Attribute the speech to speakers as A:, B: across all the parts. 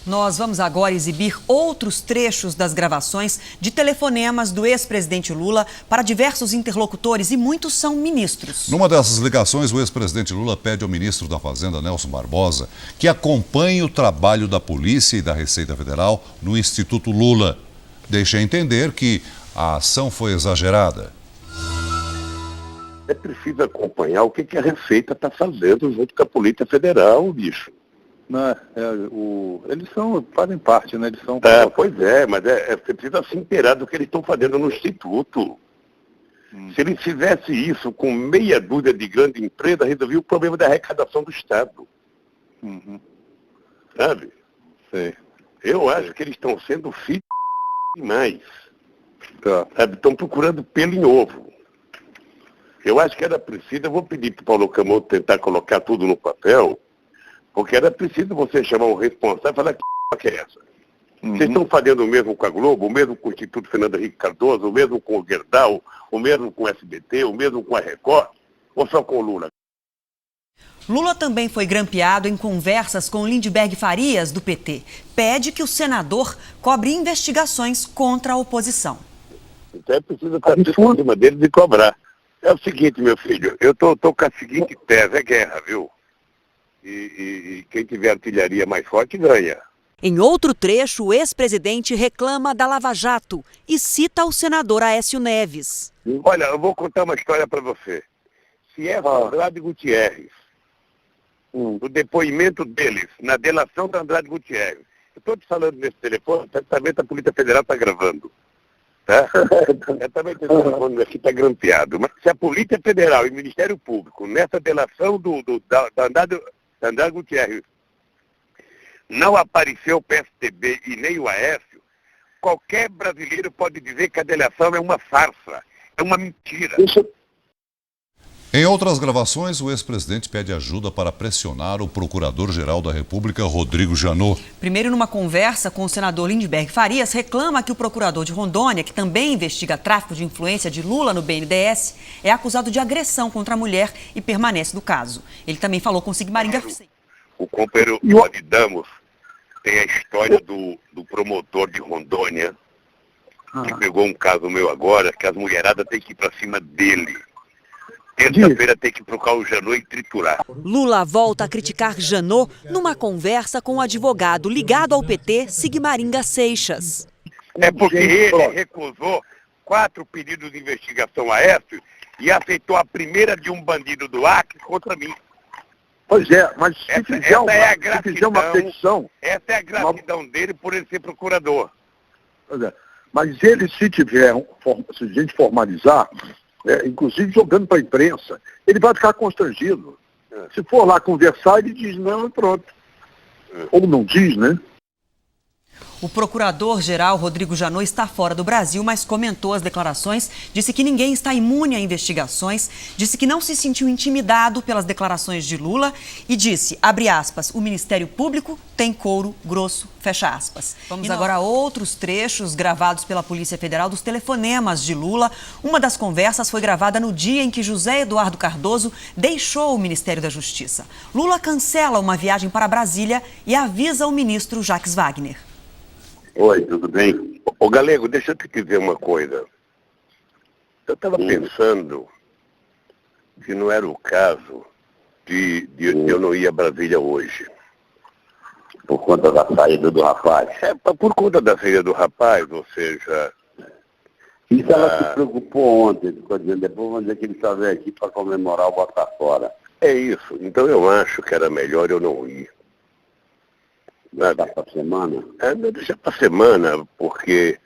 A: Nós vamos agora exibir outros trechos das gravações de telefonemas do ex-presidente Lula para diversos interlocutores e muitos são ministros.
B: Numa dessas ligações, o ex-presidente Lula pede ao ministro da Fazenda, Nelson Barbosa, que acompanhe o trabalho da Polícia e da Receita Federal no Instituto Lula. Deixa entender que a ação foi exagerada.
C: É preciso acompanhar o que a Receita está fazendo junto com a Polícia Federal, bicho.
D: Não, eles fazem parte, né? Eles são...
C: Pois é, mas você precisa se inteirar do que eles estão fazendo no Instituto. Se eles fizessem isso com meia dúzia de grandes empresas, resolvia o problema da arrecadação do Estado. Sabe?
D: Sei.
C: Eu acho que eles estão sendo filhos demais. Sabe? Estão procurando pelo em ovo. Eu acho que era preciso, eu vou pedir para o Paulo Camoto tentar colocar tudo no papel, porque era preciso você chamar um responsável e falar que é essa. Vocês estão fazendo o mesmo com a Globo, o mesmo com o Instituto Fernando Henrique Cardoso, o mesmo com o Gerdau, o mesmo com o SBT, o mesmo com a Record, ou só com o Lula?
A: Lula também foi grampeado em conversas com Lindbergh Farias, do PT. Pede que o senador cobre investigações contra a oposição.
C: Então é preciso estar em cima deles e cobrar. É o seguinte, meu filho, eu tô com a seguinte tese, é guerra, viu? E quem tiver artilharia mais forte ganha.
A: Em outro trecho, o ex-presidente reclama da Lava Jato e cita o senador Aécio Neves.
C: Olha, eu vou contar uma história para você. Se é Andrade Gutierrez, o depoimento deles na delação da Andrade Gutierrez, eu estou te falando nesse telefone, certamente a Polícia Federal está gravando. Tá? Certamente esse telefone aqui está grampeado. Mas se a Polícia Federal e o Ministério Público, nessa delação da Andrade Gutierrez, não apareceu o PSDB e nem o Aécio, qualquer brasileiro pode dizer que a delação é uma farsa, é uma mentira.
B: Em outras gravações, o ex-presidente pede ajuda para pressionar o procurador-geral da República, Rodrigo Janot.
A: Primeiro, numa conversa com o senador Lindbergh Farias, reclama que o procurador de Rondônia, que também investiga tráfico de influência de Lula no BNDES, é acusado de agressão contra a mulher e permanece no caso. Ele também falou com Sigmaringa.
C: O companheiro Rod Damos tem a história do promotor de Rondônia, que pegou um caso meu agora, que as mulheradas têm que ir para cima dele. Terça-feira tem que procurar o Janot e triturar.
A: Lula volta a criticar Janot numa conversa com o advogado ligado ao PT, Sigmaringa Seixas.
C: É porque ele recusou 4 pedidos de investigação a Aécio e aceitou a primeira de um bandido do Acre contra mim.
D: Pois é, mas se fizer uma petição...
C: Essa é a gratidão dele por ele ser procurador.
D: Pois é, mas ele, se a gente formalizar... inclusive jogando para a imprensa, ele vai ficar constrangido. Se for lá conversar, ele diz não e pronto. Ou não diz, né?
A: O procurador-geral Rodrigo Janot está fora do Brasil, mas comentou as declarações, disse que ninguém está imune a investigações, disse que não se sentiu intimidado pelas declarações de Lula e disse, abre aspas, o Ministério Público tem couro grosso, fecha aspas. Vamos agora a outros trechos gravados pela Polícia Federal dos telefonemas de Lula. Uma das conversas foi gravada no dia em que José Eduardo Cardoso deixou o Ministério da Justiça. Lula cancela uma viagem para Brasília e avisa o ministro Jacques Wagner.
C: Oi, tudo bem? Ô Galego, deixa eu te dizer uma coisa. Eu estava pensando que não era o caso de eu não ir a Brasília hoje.
D: Por conta da saída do rapaz.
C: Por conta da saída do rapaz, ou seja...
D: Isso ela se preocupou ontem, ficou dizendo, depois vamos dizer que ele só veio aqui para comemorar o Bota Fora.
C: É isso, então eu acho que era melhor eu não ir.
D: Deixar para semana?
C: Deixar para semana, porque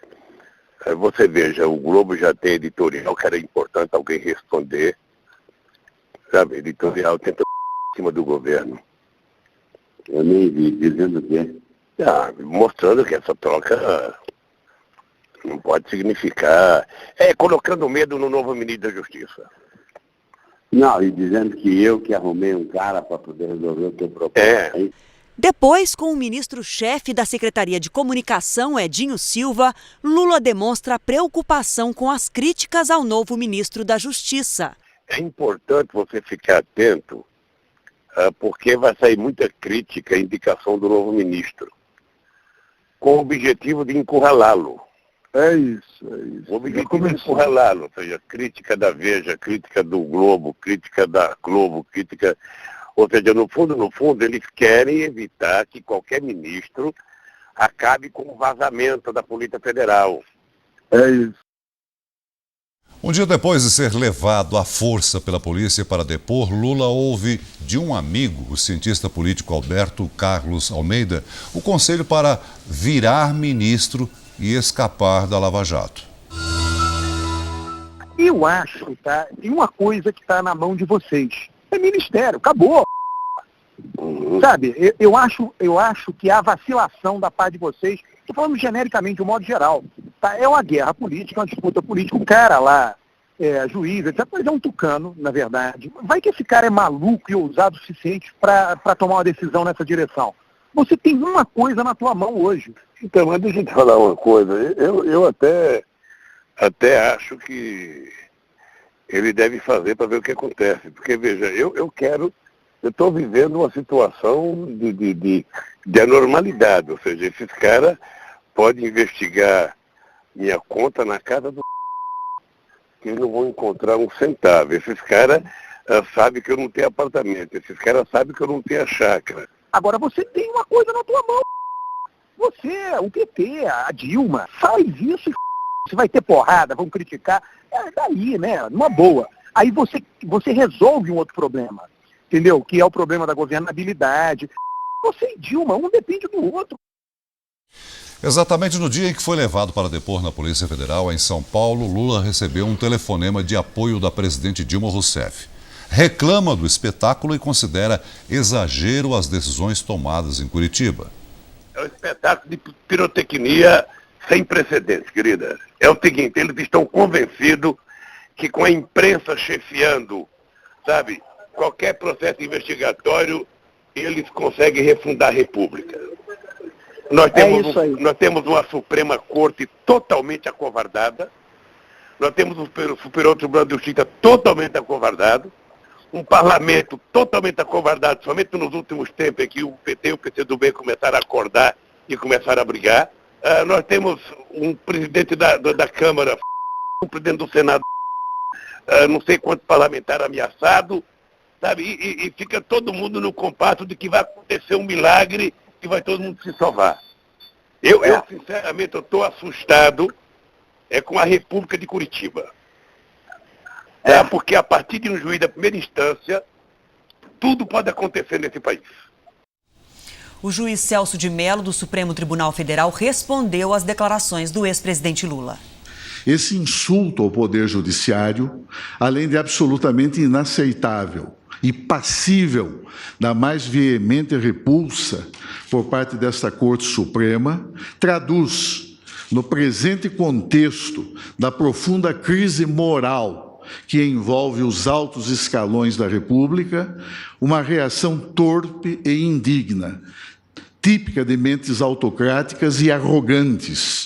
C: você veja, o Globo já tem editorial que era importante alguém responder. Sabe, editorial tenta em cima do governo.
D: Eu nem vi, dizendo o quê?
C: Mostrando que essa troca não pode significar... colocando medo no novo ministro da Justiça.
D: Não, e dizendo que eu que arrumei um cara para poder resolver o teu problema.
A: Depois, com o ministro-chefe da Secretaria de Comunicação, Edinho Silva, Lula demonstra preocupação com as críticas ao novo ministro da Justiça.
C: É importante você ficar atento, porque vai sair muita crítica à indicação do novo ministro. com o objetivo de encurralá-lo.
D: É isso, é isso.
C: O objetivo de encurralá-lo, ou seja, crítica da Veja, crítica do Globo, crítica da Globo, crítica... Ou seja, no fundo, eles querem evitar que qualquer ministro acabe com o vazamento da Polícia Federal.
D: É isso.
B: Um dia depois de ser levado à força pela polícia para depor, Lula ouve de um amigo, o cientista político Alberto Carlos Almeida, o conselho para virar ministro e escapar da Lava Jato.
D: Eu acho, tá? Tem uma coisa que está na mão de vocês. É ministério, acabou. Sabe, eu acho que a vacilação da parte de vocês, estou falando genericamente, de um modo geral, tá? É uma guerra política, uma disputa política, um cara lá, juiz, etc., mas é um tucano, na verdade. Vai que esse cara é maluco e ousado o suficiente para tomar uma decisão nessa direção. Você tem uma coisa na tua mão hoje.
C: Então, mas deixa eu te falar uma coisa. Eu até acho que ele deve fazer para ver o que acontece. Porque, veja, eu estou vivendo uma situação de anormalidade. Ou seja, esses caras podem investigar minha conta na casa do que eles não vão encontrar um centavo. Esses caras sabem que eu não tenho apartamento. Esses caras sabem que eu não tenho a chácara.
D: Agora você tem uma coisa na tua mão. Você, o PT, a Dilma, faz isso e você vai ter porrada, vão criticar. É daí, né? Numa boa. Aí você resolve um outro problema. Entendeu? Que é o problema da governabilidade. Você e Dilma, um depende do outro.
B: Exatamente no dia em que foi levado para depor na Polícia Federal, em São Paulo, Lula recebeu um telefonema de apoio da presidente Dilma Rousseff. Reclama do espetáculo e considera exagero as decisões tomadas em Curitiba.
C: É um espetáculo de pirotecnia sem precedentes, querida. É o seguinte, eles estão convencidos que com a imprensa chefiando, sabe, qualquer processo investigatório, eles conseguem refundar a República. Nós temos uma Suprema Corte totalmente acovardada, nós temos um Superior Tribunal de Justiça totalmente acovardado, um parlamento totalmente acovardado, somente nos últimos tempos é que o PT e o PCdoB começaram a acordar e começaram a brigar. Nós temos um presidente da Câmara, um presidente do Senado, não sei quantos parlamentares ameaçados, sabe? E fica todo mundo no compasso de que vai acontecer um milagre e vai todo mundo se salvar. Eu sinceramente, estou assustado com a República de Curitiba. Porque a partir de um juiz da primeira instância, tudo pode acontecer nesse país.
A: O juiz Celso de Mello, do Supremo Tribunal Federal, respondeu às declarações do ex-presidente Lula.
E: Esse insulto ao Poder Judiciário, além de absolutamente inaceitável e passível da mais veemente repulsa por parte desta Corte Suprema, traduz, no presente contexto da profunda crise moral que envolve os altos escalões da República, uma reação torpe e indigna, típica de mentes autocráticas e arrogantes.